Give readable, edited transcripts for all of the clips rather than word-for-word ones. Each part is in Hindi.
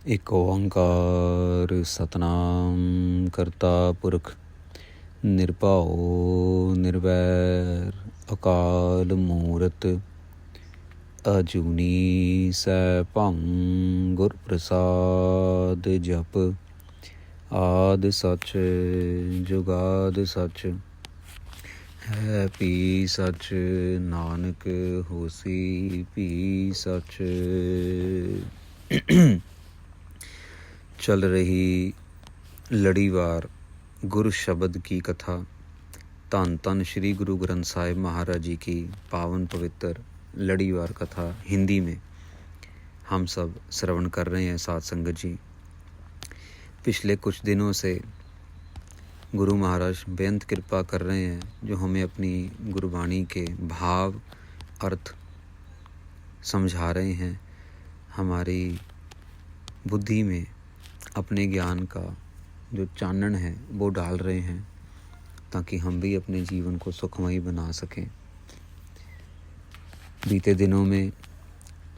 एक ओंकार सतनाम करता पुरख निरभਉ निरवैर अकाल मूरत अजूनी सैभं गुर प्रसाद जप आद सच जुगाद सच है पी सच नानक होसी पी सच। चल रही लड़ीवार गुरु शब्द की कथा धन धन श्री गुरु ग्रंथ साहिब महाराज जी की पावन पवित्र लड़ीवार कथा हिंदी में हम सब श्रवण कर रहे हैं। साथ संगत जी, पिछले कुछ दिनों से गुरु महाराज बेअंत कृपा कर रहे हैं, जो हमें अपनी गुरबाणी के भाव अर्थ समझा रहे हैं, हमारी बुद्धि में अपने ज्ञान का जो चानन है वो डाल रहे हैं, ताकि हम भी अपने जीवन को सुखमय बना सकें। बीते दिनों में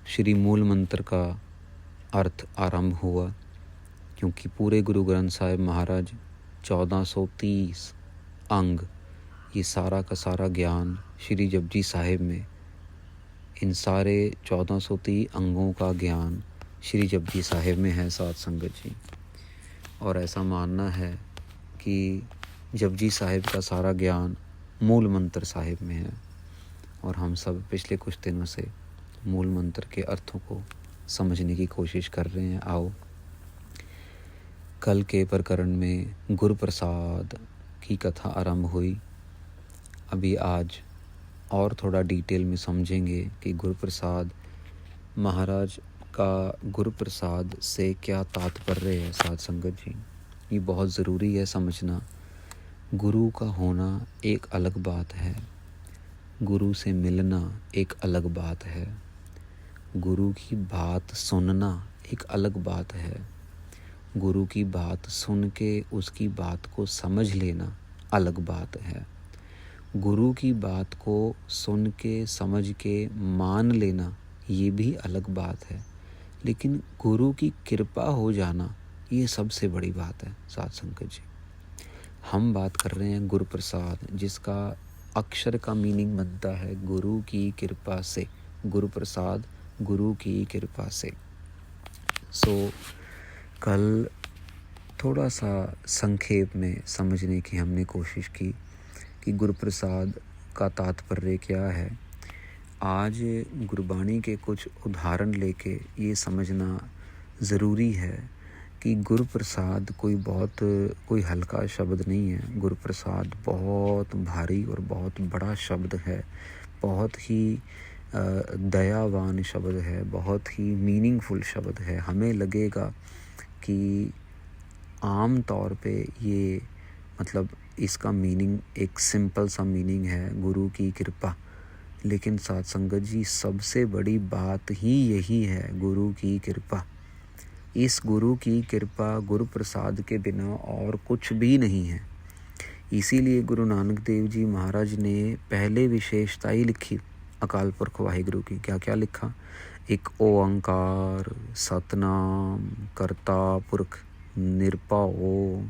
श्री मूल मंत्र का अर्थ आरंभ हुआ, क्योंकि पूरे गुरु ग्रंथ साहिब महाराज 1430 अंग, ये सारा का सारा ज्ञान श्री जपजी साहिब में, इन सारे 1430 अंगों का ज्ञान श्री जपजी साहिब में है। साथ संगत जी, और ऐसा मानना है कि जपजी साहिब का सारा ज्ञान मूल मंत्र साहिब में है, और हम सब पिछले कुछ दिनों से मूल मंत्र के अर्थों को समझने की कोशिश कर रहे हैं। आओ, कल के प्रकरण में गुरु प्रसाद की कथा आरंभ हुई। अभी आज और थोड़ा डिटेल में समझेंगे कि गुरु प्रसाद महाराज का गुरु प्रसाद से क्या तात्पर्य है। साथ संगत जी, ये बहुत ज़रूरी है समझना। गुरु का होना एक अलग बात है, गुरु से मिलना एक अलग बात है, गुरु की बात सुनना एक अलग बात है, गुरु की बात सुन के उसकी बात को समझ लेना अलग बात है, गुरु की बात को सुन के समझ के मान लेना ये भी अलग बात है, लेकिन गुरु की कृपा हो जाना ये सबसे बड़ी बात है। साथ संगत जी, हम बात कर रहे हैं गुरु प्रसाद, जिसका अक्षर का मीनिंग बनता है गुरु की कृपा से। गुरु प्रसाद गुरु की कृपा से। कल थोड़ा सा संक्षेप में समझने की हमने कोशिश की कि गुरु प्रसाद का तात्पर्य क्या है। आज गुरबाणी के कुछ उदाहरण लेके ये समझना ज़रूरी है कि गुरु प्रसाद कोई हल्का शब्द नहीं है। गुरु प्रसाद बहुत भारी और बहुत बड़ा शब्द है, बहुत ही दयावान शब्द है, बहुत ही मीनिंगफुल शब्द है। हमें लगेगा कि आम तौर पे ये इसका मीनिंग एक सिंपल सा मीनिंग है, गुरु की कृपा, लेकिन साथ संगत जी, सबसे बड़ी बात ही यही है, गुरु की कृपा। इस गुरु की कृपा, गुरु प्रसाद के बिना और कुछ भी नहीं है। इसीलिए गुरु नानक देव जी महाराज ने पहले विशेषता ही लिखी अकाल पुरख वाहिगुरु की। क्या क्या लिखा? एक ओंकार सतनाम करता पुरख निरभਉ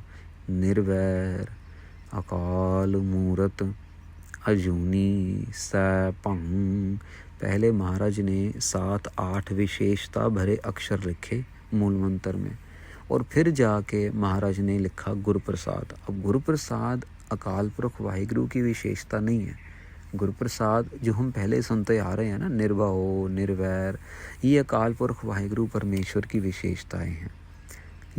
निरवैर अकाल मूरत अजूनी सैभं। पहले महाराज ने 7-8 विशेषता भरे अक्षर लिखे मूल मंत्र में, और फिर जाके महाराज ने लिखा गुरु प्रसाद। अब गुरु प्रसाद अकाल पुरख वाहिगुरु की विशेषता नहीं है। गुरु प्रसाद जो हम पहले सुनते आ रहे हैं ना, निरभਉ निरवैर, ये अकाल पुरख वाहिगुरु परमेश्वर की विशेषताएं हैं।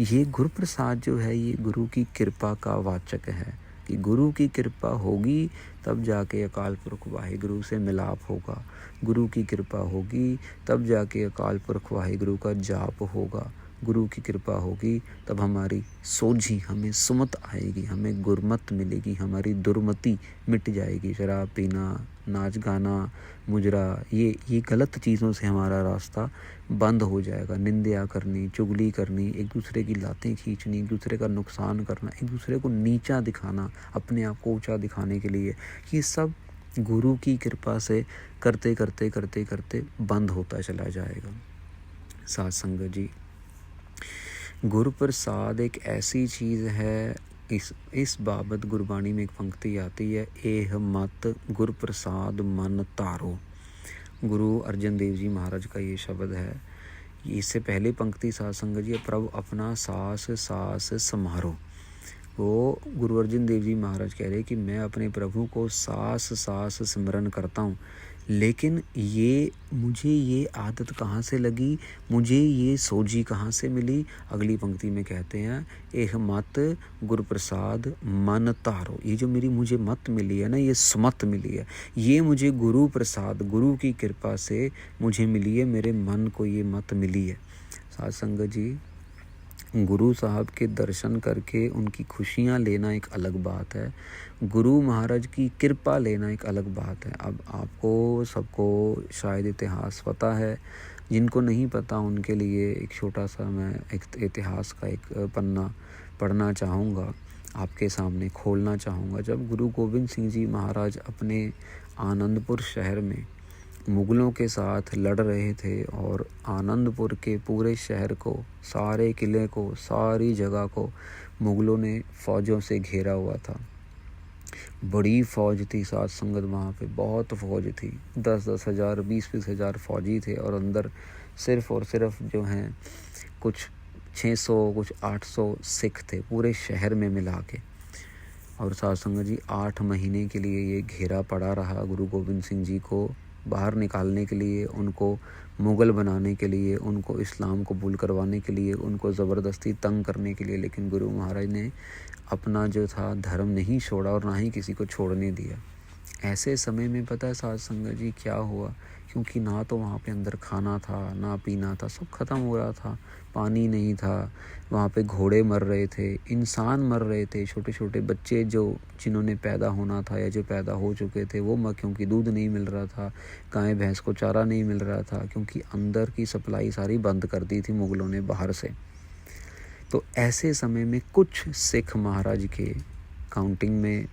ये गुरु प्रसाद जो है, ये गुरु की कृपा का वाचक है कि गुरु की कृपा होगी तब जाके अकाल पुरख वाहिगुरु से मिलाप होगा, गुरु की कृपा होगी तब जाके अकाल पुरख वाहिगुरु का जाप होगा, गुरु की कृपा होगी तब हमारी सोझी, हमें सुमत आएगी, हमें गुरमत मिलेगी, हमारी दुर्मति मिट जाएगी। शराब पीना, नाच गाना, मुजरा, ये गलत चीज़ों से हमारा रास्ता बंद हो जाएगा। निंदा करनी, चुगली करनी, एक दूसरे की लातें खींचनी, एक दूसरे का नुकसान करना, एक दूसरे को नीचा दिखाना, अपने आप को ऊंचा दिखाने के लिए, ये सब गुरु की कृपा से करते करते करते करते बंद होता चला जाएगा। साथ संगत जी, गुरु प्रसाद एक ऐसी चीज़ है, इस बाबत गुरबाणी में एक पंक्ति आती है, एह मत गुर प्रसाद मन तारो। गुरु अर्जन देव जी महाराज का ये शब्द है। इससे पहले पंक्ति साध संगत जी, प्रभु अपना सास सास समारो। वो गुरु अर्जन देव जी महाराज कह रहे कि मैं अपने प्रभु को सास सास सिमरन करता हूँ, लेकिन मुझे ये आदत कहाँ से लगी, मुझे ये सोजी कहाँ से मिली। अगली पंक्ति में कहते हैं, एह मत गुरु प्रसाद मन तारो। ये जो मुझे मत मिली है ना, ये सुमत मिली है, ये मुझे गुरु प्रसाद, गुरु की कृपा से मुझे मिली है, मेरे मन को ये मत मिली है। साध संगत जी, गुरु साहब के दर्शन करके उनकी खुशियाँ लेना एक अलग बात है, गुरु महाराज की कृपा लेना एक अलग बात है। अब आपको सबको शायद इतिहास पता है, जिनको नहीं पता उनके लिए एक छोटा सा मैं एक इतिहास का एक पन्ना पढ़ना चाहूँगा, आपके सामने खोलना चाहूँगा। जब गुरु गोविंद सिंह जी महाराज अपने आनंदपुर शहर में मुग़लों के साथ लड़ रहे थे और आनंदपुर के पूरे शहर को, सारे किले को, सारी जगह को मुग़लों ने फ़ौजों से घेरा हुआ था। बड़ी फ़ौज थी साथ संगत, वहाँ पे बहुत फ़ौज थी, 10-10 हज़ार 20-20 हज़ार फ़ौजी थे, और अंदर सिर्फ़ और सिर्फ जो हैं कुछ 600 कुछ 800 सिख थे पूरे शहर में मिला के। और साथ संगत जी 8 महीने के लिए ये घेरा पड़ा रहा गुरु गोविंद सिंह जी को बाहर निकालने के लिए, उनको मुग़ल बनाने के लिए, उनको इस्लाम कबूल करवाने के लिए, उनको ज़बरदस्ती तंग करने के लिए। लेकिन गुरु महाराज ने अपना जो था धर्म नहीं छोड़ा और ना ही किसी को छोड़ने दिया। ऐसे समय में पता है साध संगत जी क्या हुआ, क्योंकि ना तो वहाँ पे अंदर खाना था, ना पीना था, सब ख़त्म हो रहा था, पानी नहीं था, वहाँ पे घोड़े मर रहे थे, इंसान मर रहे थे, छोटे छोटे बच्चे जिन्होंने पैदा होना था या जो पैदा हो चुके थे वो क्योंकि दूध नहीं मिल रहा था, गाय भैंस को चारा नहीं मिल रहा था, क्योंकि अंदर की सप्लाई सारी बंद कर दी थी मुग़लों ने बाहर से। तो ऐसे समय में कुछ सिख महाराज के काउंटिंग में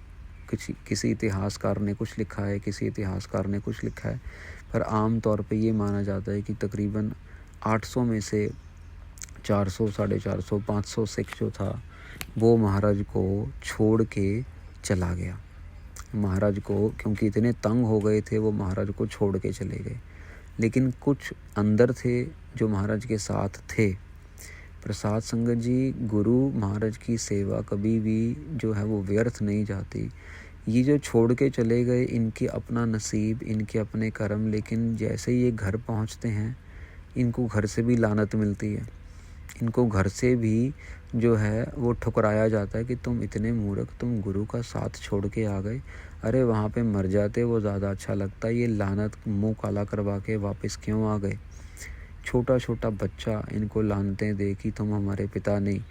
किसी इतिहासकार ने कुछ लिखा है, किसी इतिहासकार ने कुछ लिखा है, पर आम तौर पे ये माना जाता है कि तकरीबन 800 में से 400, 450, 500 सिख जो था वो महाराज को छोड़ के चला गया। महाराज को क्योंकि इतने तंग हो गए थे, वो महाराज को छोड़ के चले गए। लेकिन कुछ अंदर थे जो महाराज के साथ थे। प्रसाद संगत जी, गुरु महाराज की सेवा कभी भी जो है वो व्यर्थ नहीं जाती। ये जो छोड़ के चले गए, इनके अपना नसीब, इनके अपने कर्म, लेकिन जैसे ये घर पहुंचते हैं इनको घर से भी लानत मिलती है, इनको घर से भी जो है वो ठुकराया जाता है कि तुम इतने मूर्ख, तुम गुरु का साथ छोड़ के आ गए, अरे वहाँ पे मर जाते वो ज़्यादा अच्छा लगता, ये लानत मुंह काला करवा के वापस क्यों आ गए। छोटा छोटा बच्चा इनको लानतें दे कि तुम हमारे पिता नहीं,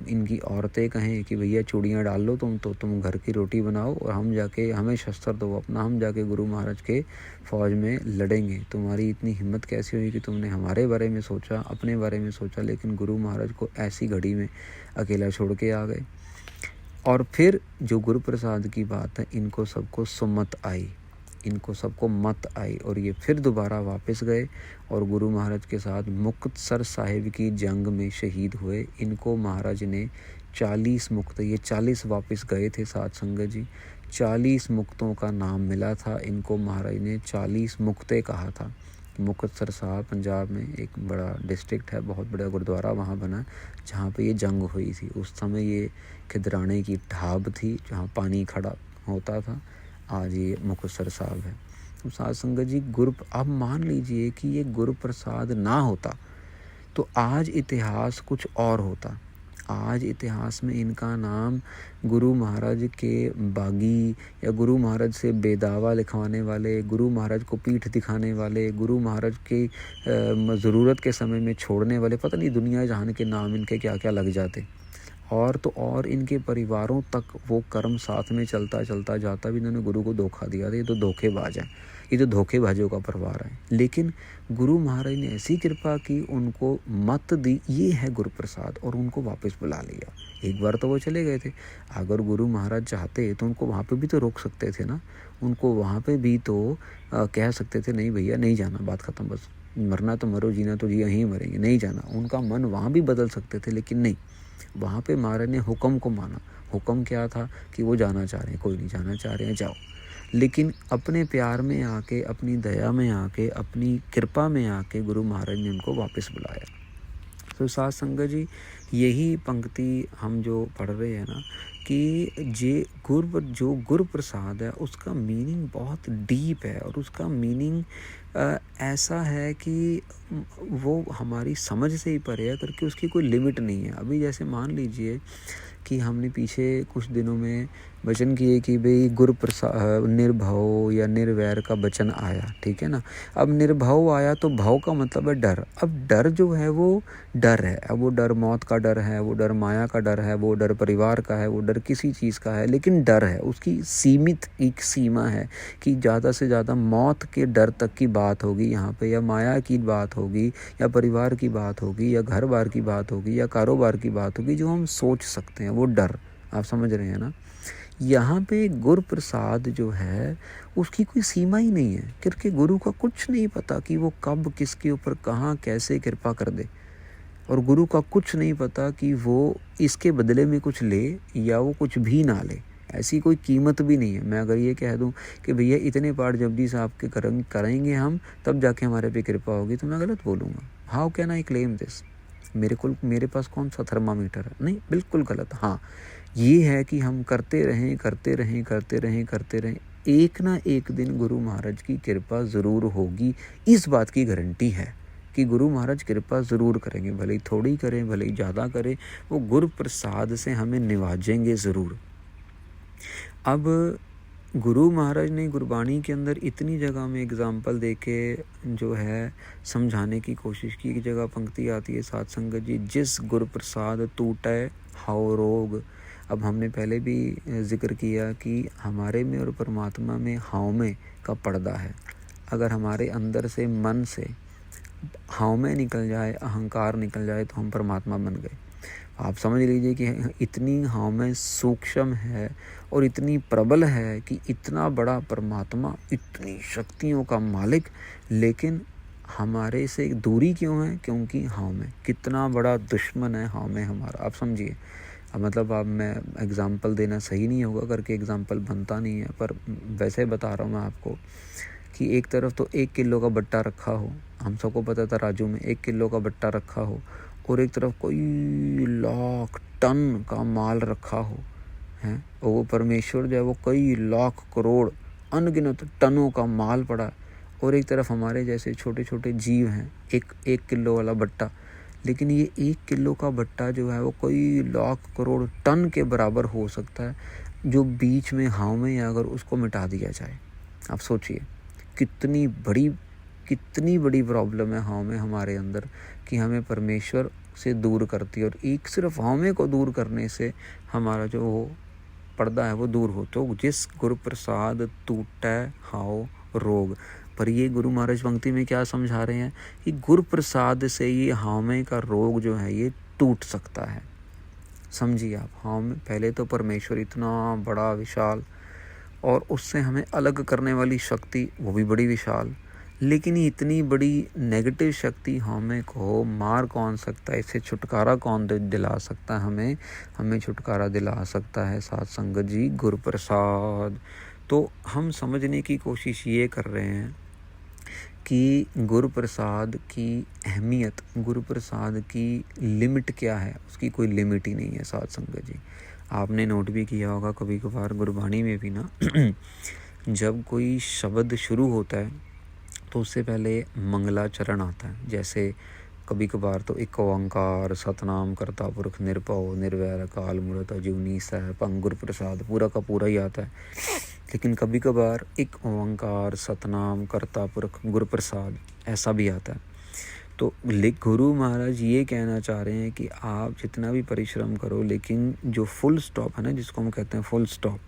इनकी औरतें कहें कि भैया चूड़ियाँ डाल लो तुम घर की रोटी बनाओ और हम जाके, हमें शस्त्र दो अपना, हम जाके गुरु महाराज के फ़ौज में लड़ेंगे। तुम्हारी इतनी हिम्मत कैसे हुई कि तुमने हमारे बारे में सोचा, अपने बारे में सोचा, लेकिन गुरु महाराज को ऐसी घड़ी में अकेला छोड़ के आ गए। और फिर जो गुरु प्रसाद की बात है, इनको सबको सुमत आई, इनको सबको मत आई और ये फिर दोबारा वापस गए और गुरु महाराज के साथ मुक्तसर साहिब की जंग में शहीद हुए। इनको महाराज ने 40 मुक्त, ये 40 वापस गए थे साध संगत जी, 40 मुक्तों का नाम मिला था इनको, महाराज ने 40 मुक्ते कहा था। मुक्तसर साहब पंजाब में एक बड़ा डिस्ट्रिक्ट है, बहुत बड़ा गुरुद्वारा वहाँ बना जहाँ पे ये जंग हुई थी। उस समय ये खिदराने की ढाब थी जहाँ पानी खड़ा होता था, आज ये मुक्तसर साहब है। तो साध संगत जी, अब मान लीजिए कि ये गुरु प्रसाद ना होता तो आज इतिहास कुछ और होता। आज इतिहास में इनका नाम गुरु महाराज के बागी या गुरु महाराज से बेदावा लिखवाने वाले, गुरु महाराज को पीठ दिखाने वाले, गुरु महाराज की ज़रूरत के समय में छोड़ने वाले, पता नहीं दुनिया जहान के नाम इनके क्या क्या लग जाते। और इनके परिवारों तक वो कर्म साथ में चलता चलता जाता भी, इन्होंने गुरु को धोखा दिया था, ये तो धोखेबाज है, ये तो धोखेबाजों का परिवार है। लेकिन गुरु महाराज ने ऐसी कृपा की, उनको मत दी, ये है गुरु प्रसाद, और उनको वापस बुला लिया। एक बार तो वो चले गए थे, अगर गुरु महाराज चाहते तो उनको वहाँ पे भी तो रोक सकते थे ना, उनको वहाँ पे भी तो कह सकते थे नहीं भैया नहीं जाना, बात ख़त्म, बस मरना तो मरो, जीना तो जी, यहीं मरेंगे, नहीं जाना। उनका मन वहाँ भी बदल सकते थे, लेकिन नहीं, वहाँ पे महाराज ने हुक्म को माना। हुक्म क्या था कि वो जाना चाह रहे हैं, कोई नहीं, जाना चाह रहे हैं जाओ। लेकिन अपने प्यार में आके, अपनी दया में आके, अपनी कृपा में आके गुरु महाराज ने उनको वापस बुलाया। तो साध संगत जी, यही पंक्ति हम जो पढ़ रहे हैं ना, कि जो गुरु प्रसाद है उसका मीनिंग बहुत डीप है, और उसका मीनिंग ऐसा है कि वो हमारी समझ से ही परे है, करके उसकी कोई लिमिट नहीं है। अभी जैसे मान लीजिए कि हमने पीछे कुछ दिनों में वचन किए कि भाई गुरु प्रसाद निर्भव या निर्वैर का वचन आया, ठीक है ना। अब निर्भव आया तो भव का मतलब है डर। अब डर जो है वो डर है, अब वो डर मौत का डर है, वो डर माया का डर है, वो डर परिवार का है, वो डर किसी चीज़ का है, लेकिन डर है, उसकी सीमित एक सीमा है कि ज़्यादा से ज़्यादा मौत के डर तक की बात होगी यहाँ पे, या माया की बात होगी, या परिवार की बात होगी, या घर बार की बात होगी, या कारोबार की बात होगी, जो हम सोच सकते हैं, वो डर। आप समझ रहे हैं ना। यहाँ पे गुरु प्रसाद जो है उसकी कोई सीमा ही नहीं है, क्योंकि गुरु का कुछ नहीं पता कि वो कब किसके ऊपर कहाँ कैसे कृपा कर दे, और गुरु का कुछ नहीं पता कि वो इसके बदले में कुछ ले या वो कुछ भी ना ले। ऐसी कोई कीमत भी नहीं है। मैं अगर ये कह दूं कि भैया इतने पाठ जपजी साहब के करेंगे हम, तब जाके हमारे पे कृपा होगी, तो मैं गलत बोलूँगा। How can I claim this? मेरे पास कौन सा थर्मामीटर है? नहीं, बिल्कुल गलत। हाँ, ये है कि हम करते रहें, एक ना एक दिन गुरु महाराज की कृपा ज़रूर होगी। इस बात की गारंटी है कि गुरु महाराज कृपा ज़रूर करेंगे, भले ही थोड़ी करें, भले ही ज़्यादा करें, वो गुरु प्रसाद से हमें निवाजेंगे ज़रूर। अब गुरु महाराज ने गुरबाणी के अंदर इतनी जगह में एग्जाम्पल देके जो है समझाने की कोशिश की। एक जगह पंक्ति आती है साध संगत जी, जिस गुरु प्रसाद टूटे हाउ रोग। अब हमने पहले भी जिक्र किया कि हमारे में और परमात्मा में हाव में का पर्दा है। अगर हमारे अंदर से, मन से हाव में निकल जाए, अहंकार निकल जाए, तो हम परमात्मा बन गए। आप समझ लीजिए कि इतनी हाव में सूक्ष्म है और इतनी प्रबल है कि इतना बड़ा परमात्मा, इतनी शक्तियों का मालिक, लेकिन हमारे से दूरी क्यों है? क्योंकि हाव में। कितना बड़ा दुश्मन है हाव में हमारा, आप समझिए। अब मतलब अब मैं एग्ज़ाम्पल देना सही नहीं होगा, करके एग्ज़ाम्पल बनता नहीं है, पर वैसे बता रहा हूँ मैं आपको कि एक तरफ तो 1 किलो का बट्टा रखा हो, हम सबको पता था राजू में 1 किलो का बट्टा रखा हो, और एक तरफ कई लाख टन का माल रखा हो है, और वो परमेश्वर जो है वो कई लाख करोड़ अनगिनत टनों का माल पड़ा, और एक तरफ हमारे जैसे छोटे छोटे जीव हैं, एक किलो वाला बट्टा। लेकिन ये 1 किलो का बट्टा जो है वो कई लाख करोड़ टन के बराबर हो सकता है, जो बीच में हाव में अगर उसको मिटा दिया जाए। आप सोचिए कितनी बड़ी प्रॉब्लम है हाव में हमारे अंदर, कि हमें परमेश्वर से दूर करती है। और एक सिर्फ हाव में को दूर करने से हमारा जो वो पर्दा है वो दूर हो। तो जिस गुरु प्रसाद टूटे हाव रोग, पर ये गुरु महाराज पंक्ति में क्या समझा रहे हैं कि गुरु प्रसाद से ये हाव में का रोग जो है ये टूट सकता है। समझिए आप, हाव में पहले तो परमेश्वर इतना बड़ा विशाल, और उससे हमें अलग करने वाली शक्ति वो भी बड़ी विशाल, लेकिन इतनी बड़ी नेगेटिव शक्ति हमें को मार कौन सकता है? इससे छुटकारा कौन दिला सकता है? हमें छुटकारा दिला सकता है साध संगत जी गुरु प्रसाद। तो हम समझने की कोशिश ये कर रहे हैं कि गुरु प्रसाद की अहमियत, गुरु प्रसाद की लिमिट क्या है। उसकी कोई लिमिट ही नहीं है साध संगत जी। आपने नोट भी किया होगा कभी कभार गुरबाणी में भी ना जब कोई शब्द शुरू होता है तो उससे पहले मंगलाचरण आता है। जैसे कभी कभार तो एक ओंकार सतनाम करता पुरख निरभव निर्वैर अकाल मूरत अजूनी सहपंग गुरु प्रसाद पूरा का पूरा ही आता है। लेकिन कभी कभार एक ओंकार सतनाम करता पुरख गुरु प्रसाद ऐसा भी आता है। तो गुरु महाराज ये कहना चाह रहे हैं कि आप जितना भी परिश्रम करो, लेकिन जो फुल स्टॉप है ना, जिसको हम कहते हैं फुल स्टॉप,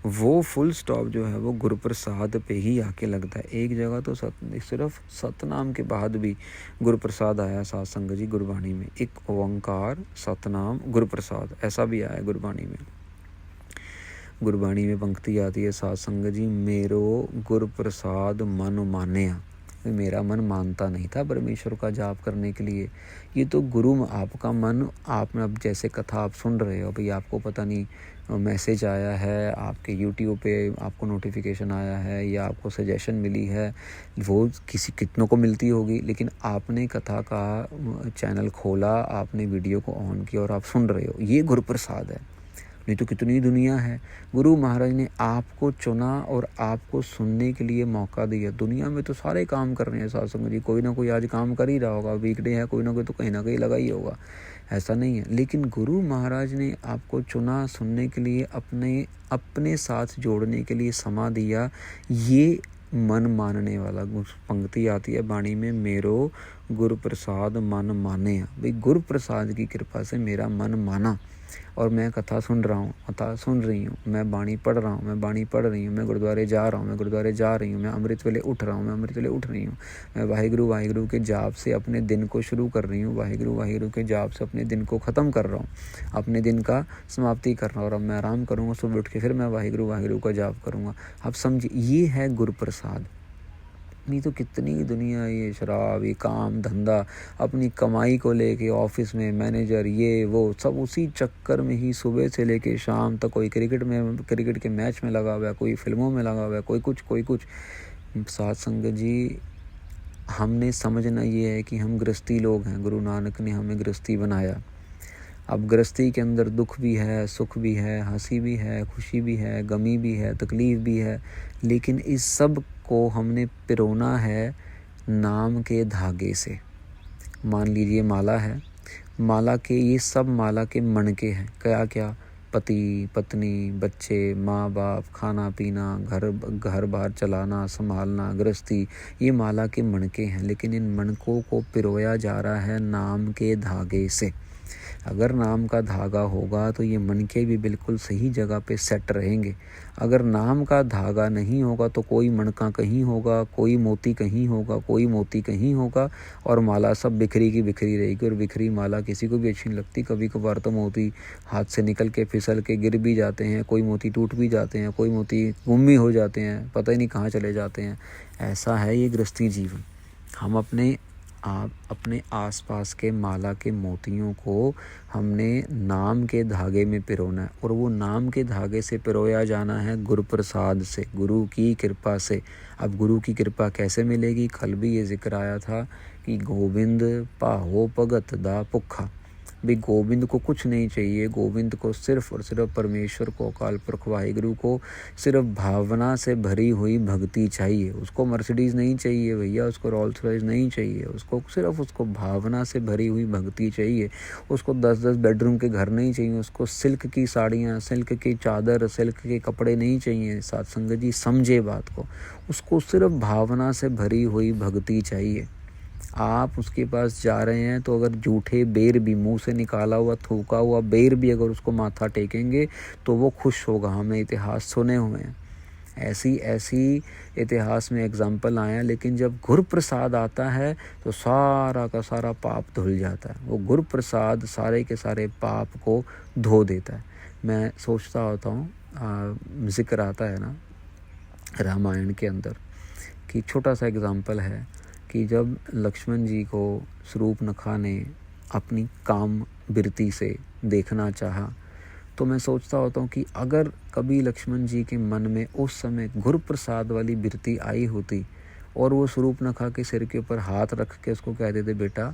वो फुल स्टॉप जो है वो गुरु प्रसाद पे ही आके लगता है। एक जगह तो सिर्फ सतनाम के बाद भी गुरु प्रसाद आया साध संगत जी गुरबाणी में, एक ओंकार सतनाम गुरु प्रसाद ऐसा भी आया गुरबाणी में। गुरबाणी में पंक्ति आती है साध संगत जी, मेरो गुरु प्रसाद मन मान्या। मेरा मन मानता नहीं था परमेश्वर का जाप करने के लिए। ये तो गुरु आपका मन, आपने अब जैसे कथा आप सुन रहे हो, भाई आपको पता नहीं मैसेज आया है, आपके यूट्यूब पे आपको नोटिफिकेशन आया है या आपको सजेशन मिली है, वो कितनों को मिलती होगी, लेकिन आपने कथा का चैनल खोला, आपने वीडियो को ऑन किया और आप सुन रहे हो, ये गुरु प्रसाद है। नहीं तो कितनी दुनिया है। गुरु महाराज ने आपको चुना और आपको सुनने के लिए मौका दिया। दुनिया में तो सारे काम कर रहे हैं साथ संगत जी, कोई ना कोई आज काम कर ही रहा होगा, वीकडे है, कोई ना कोई तो कहीं ना कहीं लगा ही होगा, ऐसा नहीं है। लेकिन गुरु महाराज ने आपको चुना सुनने के लिए, अपने साथ जोड़ने के लिए समा दिया। ये मन मानने वाला पंक्ति आती है बाणी में, मेरो गुरु प्रसाद मन माने। भाई गुरु प्रसाद की कृपा से मेरा मन माना और मैं कथा सुन रही हूँ, मैं बाणी पढ़ रहा हूँ, मैं गुरुद्वारे जा रहा हूँ, मैं गुरुद्वारे जा रही हूँ, मैं अमृत वेले उठ रहा हूँ, मैं अमृत वेले उठ रही हूँ, मैं वाहिगुरु के जाप से अपने दिन को शुरू कर रही हूँ, वाहिगुरु के जाप से अपने दिन को ख़त्म कर रहा हूँ, अपने दिन का समाप्ति कर रहा हूँ। और अब मैं आराम करूँगा, सुबह उठ के फिर मैं वाहिगुरु का जाप करूँगा। आप समझिए, ये है गुरु प्रसाद। नहीं तो कितनी दुनिया, ये शराब, ये काम धंधा, अपनी कमाई को लेके ऑफिस में मैनेजर, ये वो सब उसी चक्कर में ही सुबह से लेके शाम तक, कोई क्रिकेट के मैच में लगा हुआ है, कोई फिल्मों में लगा हुआ है, कोई कुछ। साथ संगत जी, हमने समझना ये है कि हम गृहस्थी लोग हैं, गुरु नानक ने हमें गृहस्थी बनाया। अब गृहस्थी के अंदर दुख भी है, सुख भी है, हंसी भी है, खुशी भी है, गमी भी है, तकलीफ़ भी है, लेकिन इस सब को हमने पिरोना है नाम के धागे से। मान लीजिए माला है, माला के ये सब माला के मणके हैं। क्या पति पत्नी, बच्चे, माँ बाप, खाना पीना, घर बार चलाना, संभालना, गृहस्थी, ये माला के मणके हैं। लेकिन इन मणकों को पिरोया जा रहा है नाम के धागे से। अगर नाम का धागा होगा तो ये मनके भी बिल्कुल सही जगह पे सेट रहेंगे। अगर नाम का धागा नहीं होगा तो कोई मणका कहीं होगा, कोई मोती कहीं होगा, कोई मोती कहीं होगा, और माला सब बिखरी की बिखरी रहेगी। और बिखरी माला किसी को भी अच्छी नहीं लगती। कभी कभार तो मोती हाथ से निकल के फिसल के गिर भी जाते हैं, कोई मोती टूट भी जाते हैं, कोई मोती गुम भी हो जाते हैं, पता ही नहीं कहाँ चले जाते हैं। ऐसा है ये गृहस्थी जीवन। हम अपने आसपास के माला के मोतियों को हमने नाम के धागे में पिरोना है, और वो नाम के धागे से पिरोया जाना है गुरु प्रसाद से, गुरु की कृपा से। अब गुरु की कृपा कैसे मिलेगी? कल भी ये जिक्र आया था कि गोविंद पाहो भगत दा भुखा। भाई गोविंद को कुछ नहीं चाहिए, गोविंद को सिर्फ और सिर्फ परमेश्वर को, अकाल पुरख वाहिगुरु को सिर्फ भावना से भरी हुई भक्ति चाहिए। उसको मर्सिडीज़ नहीं चाहिए भैया, उसको रोल्स रॉयस नहीं चाहिए, उसको भावना से भरी हुई भक्ति चाहिए। उसको 10-10 बेडरूम के घर नहीं चाहिए, उसको सिल्क की साड़ियाँ, सिल्क की चादर, सिल्क के कपड़े नहीं चाहिए। साथ संगत जी समझे बात को, उसको सिर्फ भावना से भरी हुई भक्ति चाहिए। आप उसके पास जा रहे हैं तो अगर जूठे बेर भी, मुंह से निकाला हुआ थूका हुआ बेर भी अगर उसको माथा टेकेंगे तो वो खुश होगा। हमने इतिहास सुने हुए हैं, ऐसी इतिहास में एग्जाम्पल आया। लेकिन जब गुरु प्रसाद आता है तो सारा का सारा पाप धुल जाता है। वो गुरु प्रसाद सारे के सारे पाप को धो देता है। मैं सोचता होता हूँ, जिक्र आता है ना रामायण के अंदर, कि छोटा सा एग्जाम्पल है कि जब लक्ष्मण जी को शूर्पणखा ने अपनी काम वृत्ति से देखना चाहा, तो मैं सोचता होता हूँ कि अगर कभी लक्ष्मण जी के मन में उस समय गुरु प्रसाद वाली वृत्ति आई होती और वो शूर्पणखा के सिर के ऊपर हाथ रख के उसको कह देते, बेटा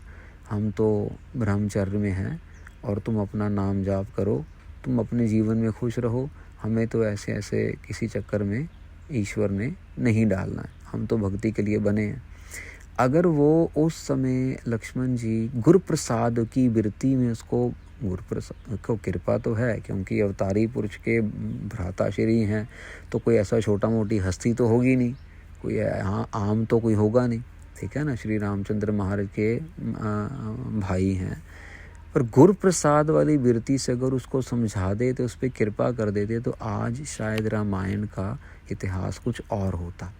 हम तो ब्रह्मचर्य में हैं और तुम अपना नाम जाप करो, तुम अपने जीवन में खुश रहो, हमें तो ऐसे किसी चक्कर में ईश्वर ने नहीं डालना है, हम तो भक्ति के लिए बने हैं। अगर वो उस समय लक्ष्मण जी गुरु प्रसाद की वृत्ति में, उसको गुरु प्रसाद को कृपा तो है क्योंकि अवतारी पुरुष के भ्राताश्री हैं, तो कोई ऐसा छोटा मोटी हस्ती तो होगी नहीं, कोई यहाँ आम तो कोई होगा नहीं, ठीक है ना। श्री रामचंद्र महाराज के भाई हैं, पर गुरु प्रसाद वाली वृत्ति से अगर उसको समझा दे तो उस पर कृपा कर देते तो आज शायद रामायण का इतिहास कुछ और होता।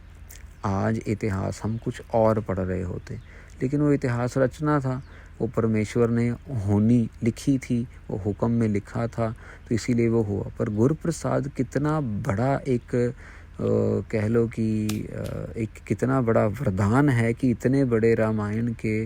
आज इतिहास हम कुछ और पढ़ रहे होते, लेकिन वो इतिहास रचना था, वो परमेश्वर ने होनी लिखी थी, वो हुक्म में लिखा था, तो इसीलिए वो हुआ। पर गुरु प्रसाद कितना बड़ा एक कह लो कि एक कितना बड़ा वरदान है कि इतने बड़े रामायण के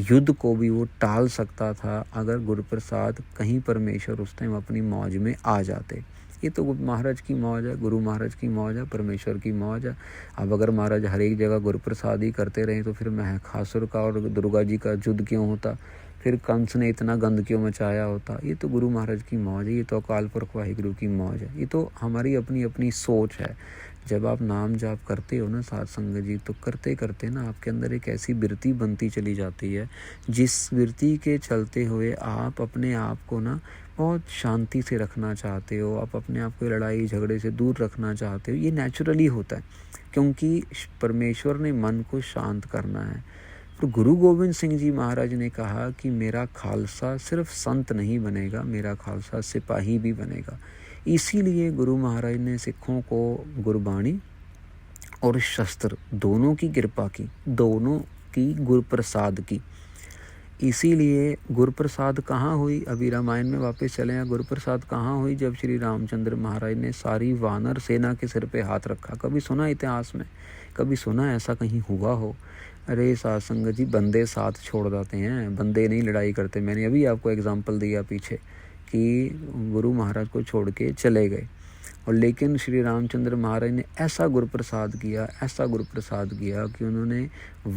युद्ध को भी वो टाल सकता था अगर गुरुप्रसाद कहीं परमेश्वर उस टाइम अपनी मौज में आ जाते। ये तो महाराज की मौज है, गुरु महाराज की मौज है, परमेश्वर की मौज है। अब अगर महाराज हर एक जगह गुरुप्रसाद ही करते रहे तो फिर महिषासुर का और दुर्गा जी का युद्ध क्यों होता, फिर कंस ने इतना गंद क्यों मचाया होता। ये तो गुरु महाराज की मौज है, ये तो अकाल पुरख वाहिगुरु की मौज है। ये तो हमारी अपनी अपनी सोच है। जब आप नाम जाप करते हो ना साध संगत जी, तो करते करते ना आपके अंदर एक ऐसी वृत्ति बनती चली जाती है जिस वृत्ति के चलते हुए आप अपने आप को ना बहुत शांति से रखना चाहते हो, आप अपने आप को लड़ाई झगड़े से दूर रखना चाहते हो। ये नेचुरली होता है क्योंकि परमेश्वर ने मन को शांत करना है। तो गुरु गोविंद सिंह जी महाराज ने कहा कि मेरा खालसा सिर्फ संत नहीं बनेगा, मेरा खालसा सिपाही भी बनेगा। इसीलिए गुरु महाराज ने सिखों को गुरबाणी और शस्त्र दोनों की कृपा की, दोनों की गुरुप्रसाद की। इसीलिए गुरुप्रसाद कहाँ हुई, अभी रामायण में वापस चले हैं, गुरुप्रसाद कहाँ हुई, जब श्री रामचंद्र महाराज ने सारी वानर सेना के सिर पे हाथ रखा। कभी सुना इतिहास में, कभी सुना ऐसा कहीं हुआ हो? अरे साध संगत जी, बंदे साथ छोड़ देते हैं, बंदे नहीं लड़ाई करते। मैंने अभी आपको एग्जाम्पल दिया पीछे कि गुरु महाराज को छोड़ के चले गए, और लेकिन श्री रामचंद्र महाराज ने ऐसा गुरुप्रसाद किया, ऐसा गुरुप्रसाद किया कि उन्होंने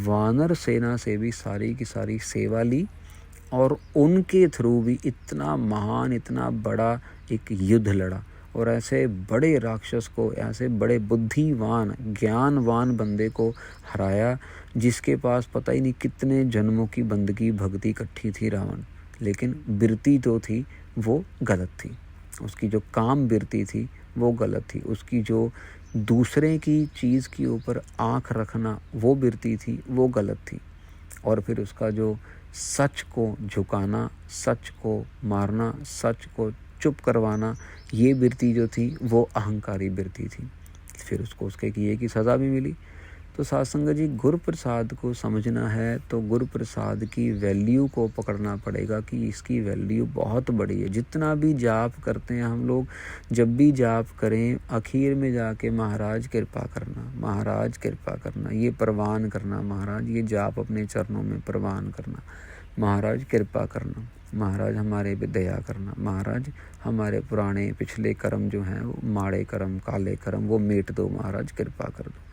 वानर सेना से भी सारी की सारी सेवा ली, और उनके थ्रू भी इतना महान, इतना बड़ा एक युद्ध लड़ा, और ऐसे बड़े राक्षस को, ऐसे बड़े बुद्धिवान ज्ञानवान बंदे को हराया जिसके पास पता ही नहीं कितने जन्मों की बंदगी भक्ति इकट्ठी थी रावण। लेकिन वृत्ति तो थी वो गलत थी, उसकी जो काम वृत्ति थी वो गलत थी, उसकी जो दूसरे की चीज़ के ऊपर आँख रखना वो वृत्ति थी वो गलत थी, और फिर उसका जो सच को झुकाना, सच को मारना, सच को चुप करवाना, ये वृत्ति जो थी वो अहंकारी वृत्ति थी। फिर उसको उसके किए की सज़ा भी मिली। तो साध संगत जी, गुरु प्रसाद को समझना है तो गुरु प्रसाद की वैल्यू को पकड़ना पड़ेगा कि इसकी वैल्यू बहुत बड़ी है। जितना भी जाप करते हैं हम लोग, जब भी जाप करें आखिर में जाके महाराज कृपा करना, महाराज कृपा करना, ये प्रवान करना, महाराज ये जाप अपने चरणों में प्रवान करना, महाराज कृपा करना, महाराज हमारे पे दया करना, महाराज हमारे पुराने पिछले कर्म जो हैं वो माड़े कर्म, काले कर्म वो मेट दो, महाराज कृपा कर दो।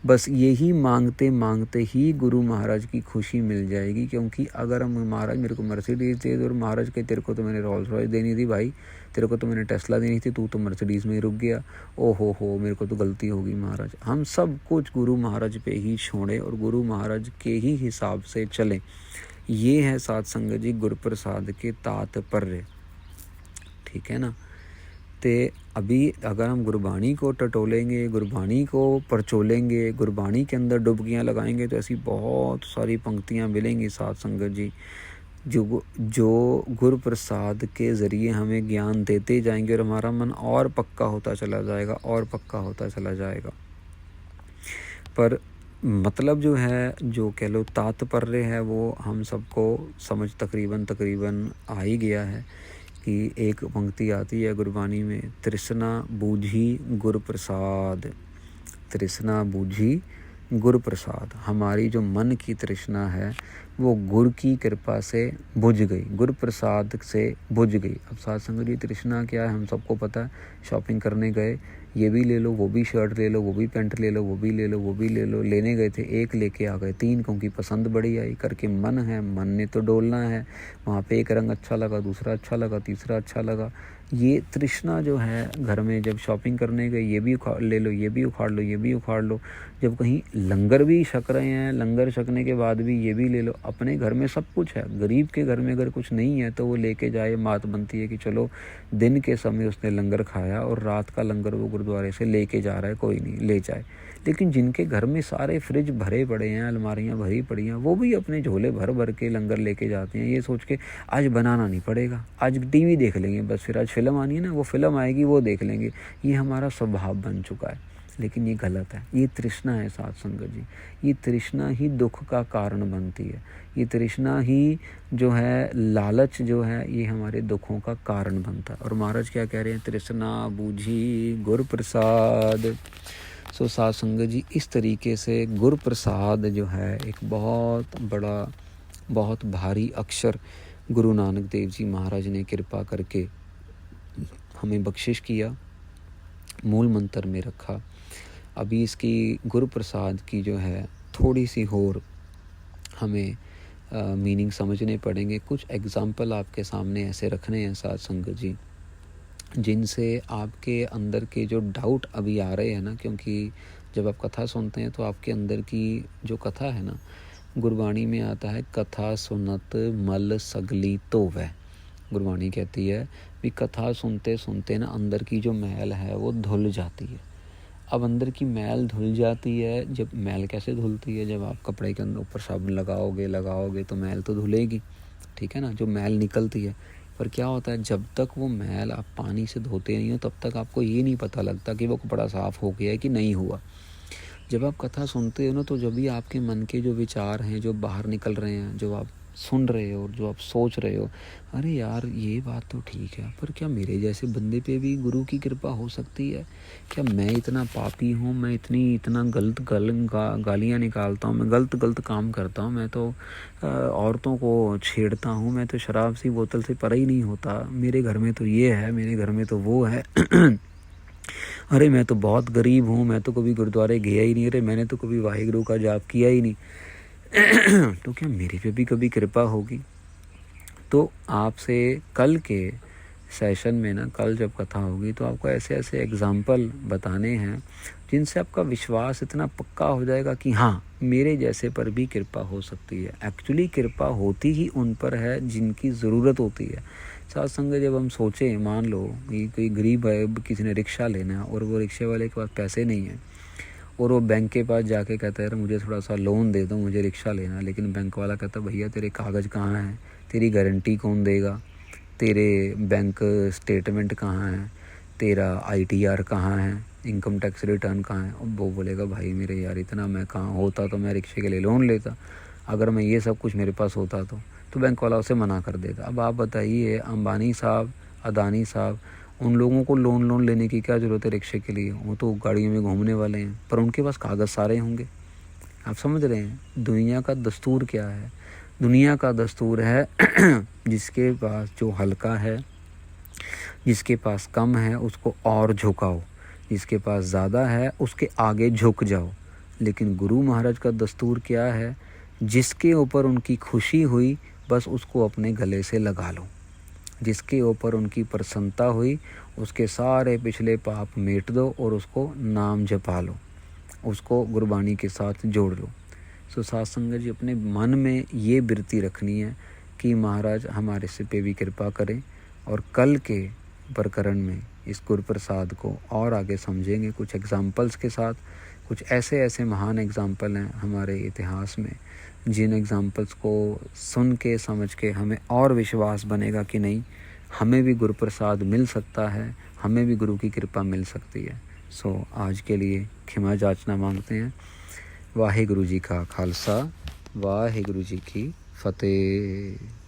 बस यही मांगते मांगते ही गुरु महाराज की खुशी मिल जाएगी। क्योंकि अगर हम महाराज मेरे को मर्सिडीज़ दे दो, और महाराज के तेरे को तो मैंने रोल्स रॉयस देनी थी भाई, तेरे को तो मैंने टेस्ला देनी थी, तू तो मर्सिडीज़ में रुक गया, ओ हो मेरे को तो गलती होगी महाराज। हम सब कुछ गुरु महाराज पे ही छोड़ें और गुरु महाराज के ही हिसाब से चलें। ये है साध संगत जी गुरुप्रसाद के तात्पर्य, ठीक है ना। ते अभी अगर हम गुरबाणी को टटोलेंगे, गुरबाणी को परचोलेंगे, गुरबाणी के अंदर डुबकियां लगाएंगे तो ऐसी बहुत सारी पंक्तियां मिलेंगी साध संगत जी, जो गुरु प्रसाद के ज़रिए हमें ज्ञान देते जाएंगे, और हमारा मन और पक्का होता चला जाएगा, और पक्का होता चला जाएगा। पर मतलब जो है, जो कह लो तात्पर्य है, वो हम सबको समझ तकरीबन आ ही गया है कि एक पंक्ति आती है गुरबानी में, तृष्णा बूझी गुरु प्रसाद, तृष्णा बूझी गुरु प्रसाद। हमारी जो मन की तृष्णा है वो गुरु की कृपा से बुझ गई, गुरु प्रसाद से बुझ गई। अब साथ संगत जी, तृष्णा क्या है हम सबको पता है। शॉपिंग करने गए, ये भी ले लो, वो भी शर्ट ले लो, वो भी पैंट ले लो, वो भी ले लो, वो भी ले लो, लेने गए थे, एक लेके आ गए 3 क्योंकि पसंद बड़ी आई करके। मन है, मन ने तो डोलना है, वहाँ पे एक रंग अच्छा लगा, दूसरा अच्छा लगा, तीसरा अच्छा लगा। ये तृष्णा जो है घर में, जब शॉपिंग करने गए, ये भी ले लो, ये भी उखाड़ लो, ये भी उखाड़ लो। जब कहीं लंगर भी छक रहे हैं, लंगर छकने के बाद भी ये भी ले लो। अपने घर में सब कुछ है, गरीब के घर में अगर कुछ नहीं है तो वो लेके जाए, बात बनती है कि चलो दिन के समय उसने लंगर खाया और रात का लंगर वो गुरुद्वारे से लेके जा रहा है, कोई नहीं, ले जाए। लेकिन जिनके घर में सारे फ्रिज भरे पड़े हैं, अलमारियाँ भरी पड़ी हैं, वो भी अपने झोले भर भर के लंगर लेके जाते हैं, ये सोच के आज बनाना नहीं पड़ेगा, आज टीवी देख लेंगे बस, फिर आज फिल्म आनी है ना, वो फिल्म आएगी वो देख लेंगे। ये हमारा स्वभाव बन चुका है, लेकिन ये गलत है। ये तृष्णा है साध संगत जी, ये तृष्णा ही दुख का कारण बनती है। ये तृष्णा ही जो है, लालच जो है, ये हमारे दुखों का कारण बनता है। और महाराज क्या कह रहे हैं, तृष्णा बूझी गुरु प्रसाद, सो साध संगत जी, इस तरीके से गुरु प्रसाद जो है एक बहुत बड़ा, बहुत भारी अक्षर गुरु नानक देव जी महाराज ने कृपा करके हमें बख्शिश किया, मूल मंत्र में रखा। अभी इसकी गुरु प्रसाद की जो है थोड़ी सी और हमें मीनिंग समझने पड़ेंगे। कुछ एग्जाम्पल आपके सामने ऐसे रखने हैं साध संगत जी, जिनसे आपके अंदर के जो डाउट अभी आ रहे हैं ना, क्योंकि जब आप कथा सुनते हैं तो आपके अंदर की जो कथा है ना, गुरबाणी में आता है कथा सुनत मल सगली तो वह। गुरबाणी कहती है कि कथा सुनते सुनते ना अंदर की जो मैल है वो धुल जाती है। अब अंदर की मैल धुल जाती है, जब मैल कैसे धुलती है, जब आप कपड़े के अंदर ऊपर साबुन लगाओगे तो मैल तो धुलेगी, ठीक है ना, जो मैल निकलती है। पर क्या होता है, जब तक वो मैल आप पानी से धोते नहीं हो तब तक आपको ये नहीं पता लगता कि वो कपड़ा साफ़ हो गया है कि नहीं हुआ। जब आप कथा सुनते हो ना, तो जब भी आपके मन के जो विचार हैं जो बाहर निकल रहे हैं, जो आप सुन रहे हो, जो आप सोच रहे हो, अरे यार ये बात तो ठीक है, पर क्या मेरे जैसे बंदे पे भी गुरु की कृपा हो सकती है? क्या मैं इतना पापी हूँ, मैं इतना गलत गालियाँ निकालता हूँ, मैं गलत काम करता हूँ, मैं तो औरतों को छेड़ता हूँ, मैं तो शराब सी बोतल से परा ही नहीं होता, मेरे घर में तो ये है, मेरे घर में तो वो है अरे मैं तो बहुत गरीब हूँ, मैं तो कभी गुरुद्वारे गया ही नहीं, अरे मैंने तो कभी वाहिगुरु का जाप किया ही नहीं तो क्या मेरे पे भी कभी कृपा होगी? तो आपसे कल के सेशन में ना, कल जब कथा होगी तो आपको ऐसे ऐसे एग्जाम्पल बताने हैं जिनसे आपका विश्वास इतना पक्का हो जाएगा कि हाँ, मेरे जैसे पर भी कृपा हो सकती है। एक्चुअली कृपा होती ही उन पर है जिनकी ज़रूरत होती है। साथ संग जब हम सोचें, मान लो कि कोई गरीब है, किसी ने रिक्शा लेना है और वो रिक्शे वाले के पास पैसे नहीं हैं, और वो बैंक के पास जाके कहता है यार मुझे थोड़ा सा लोन दे दो, मुझे रिक्शा लेना है। लेकिन बैंक वाला कहता है भैया तेरे कागज़ कहाँ हैं, तेरी गारंटी कौन देगा, तेरे बैंक स्टेटमेंट कहाँ है, तेरा ITR कहाँ है, इनकम टैक्स रिटर्न कहाँ है। अब वो बोलेगा भाई मेरे यार इतना मैं कहाँ होता तो मैं रिक्शे के लिए लोन लेता, अगर मैं ये सब कुछ मेरे पास होता तो बैंक वाला उसे मना कर देगा। अब आप बताइए, अंबानी साहब, अदानी साहब, उन लोगों को लोन लेने की क्या ज़रूरत है रिक्शे के लिए? वो तो गाड़ियों में घूमने वाले हैं, पर उनके पास कागज़ सारे होंगे। आप समझ रहे हैं दुनिया का दस्तूर क्या है? दुनिया का दस्तूर है जिसके पास जो हल्का है, जिसके पास कम है उसको और झुकाओ, जिसके पास ज़्यादा है उसके आगे झुक जाओ। लेकिन गुरु महाराज का दस्तूर क्या है? जिसके ऊपर उनकी खुशी हुई बस उसको अपने गले से लगा लो, जिसके ऊपर उनकी प्रसन्नता हुई उसके सारे पिछले पाप मिट दो और उसको नाम जपा लो, उसको गुरबाणी के साथ जोड़ लो। सो साध संगत जी, अपने मन में ये वृत्ति रखनी है कि महाराज हमारे से पे भी कृपा करें, और कल के प्रकरण में इस गुरु प्रसाद को और आगे समझेंगे कुछ एग्जाम्पल्स के साथ। कुछ ऐसे ऐसे महान एग्जाम्पल हैं हमारे इतिहास में, जिन एग्जाम्पल्स को सुन के समझ के हमें और विश्वास बनेगा कि नहीं, हमें भी गुरु प्रसाद मिल सकता है, हमें भी गुरु की कृपा मिल सकती है। सो आज के लिए क्षमा याचना मांगते हैं। वाहिगुरु जी का खालसा, वाहिगुरु जी की फतेह।